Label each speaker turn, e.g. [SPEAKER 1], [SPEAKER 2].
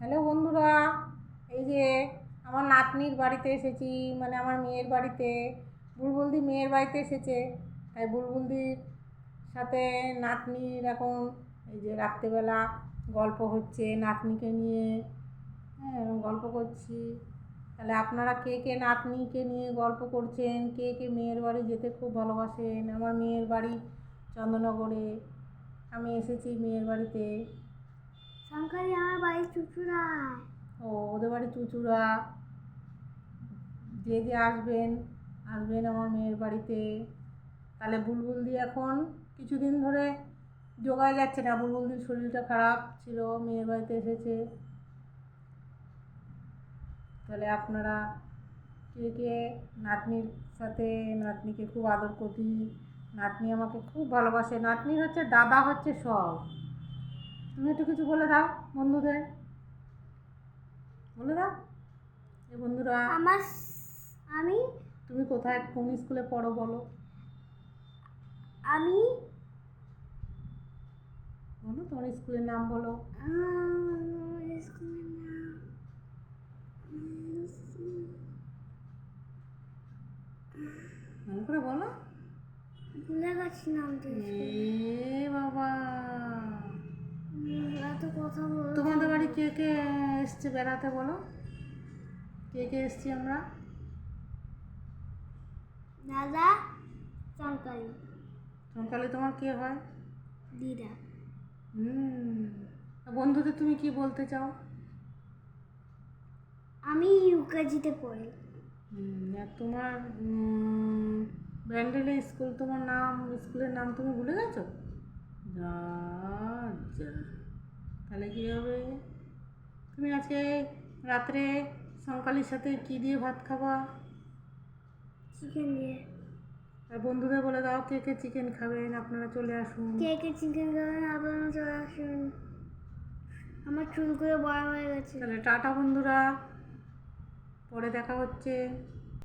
[SPEAKER 1] Hello বন্ধুরা, এই যে আমার নাতনির বাড়িতে এসেছি, মানে আমার মেয়ের বাড়িতে। বুলবুলদি মেয়ের বাড়িতে এসেছে, তাই বুলবুলদির সাথে নাতনির এখন এই যে রাত্রেবেলা গল্প হচ্ছে নাতনিকে নিয়ে। হ্যাঁ, গল্প করছি। তাহলে আপনারা কে কে নাতনিকে নিয়ে গল্প করছেন, কে কে মেয়ের বাড়ি যেতে খুব ভালোবাসেন? আমার মেয়ের বাড়ি চন্দননগরে, আমি এসেছি মেয়ের বাড়িতে।
[SPEAKER 2] শঙ্করী আমার বাড়ি চুচুড়ায়।
[SPEAKER 1] ও, ওদের বাড়ি চুচুড়া। যে যে আসবেন আসবেন আমার মেয়ের বাড়িতে। তাহলে বুলবুলদি এখন কিছুদিন ধরে যোগায় যাচ্ছে না, বুলবুলদির শরীরটা খারাপ ছিল, মেয়ের বাড়িতে এসেছে। তাহলে আপনারা কে কে নাতনির সাথে, নাতনিকে খুব আদর করি, নাতনি আমাকে খুব ভালোবাসে, নাতনির হচ্ছে দাদা হচ্ছে সব। তুমি একটু কিছু বলে দাও বন্ধুদের, বলে দাও। এই বন্ধুরা,
[SPEAKER 2] আমি
[SPEAKER 1] তুমি কোথায় কোন স্কুলে পড়ো বলো?
[SPEAKER 2] আমি
[SPEAKER 1] বলো তোমার স্কুলের নাম বলো।
[SPEAKER 2] স্কুলের নাম
[SPEAKER 1] ভালো করে বলো।
[SPEAKER 2] ভুলে গেছি নামটা।
[SPEAKER 1] এ বাবা,
[SPEAKER 2] এত কথা বলো।
[SPEAKER 1] তোমাদের বাড়ি কে কে এসছে বেড়াতে বলো? কে কে এসছি আমরা?
[SPEAKER 2] দাদা, শঙ্করী,
[SPEAKER 1] চঙ্কালে তোমার কে হয়?
[SPEAKER 2] দিদা।
[SPEAKER 1] বন্ধুদের তুমি কি বলতে চাও?
[SPEAKER 2] আমি ইউকেজিতে পড়ি।
[SPEAKER 1] আর তোমার ব্যান্ডেলে স্কুল, তোমার নাম, স্কুলের নাম তুমি ভুলে গেছো? যা যা, তাহলে কী হবে? তুমি আজকে রাত্রে সংকালির সাথে কি দিয়ে ভাত খাবা?
[SPEAKER 2] চিকেন দিয়ে।
[SPEAKER 1] আর বন্ধুদের বলে দাও কে কে চিকেন খাবেন, আপনারা চলে আসুন।
[SPEAKER 2] কে কে চিকেন খাবেন আপনারা চলে আসুন। আমার চুলগুলো বড় হয়ে গেছে।
[SPEAKER 1] তাহলে টাটা বন্ধুরা, পরে দেখা হচ্ছে।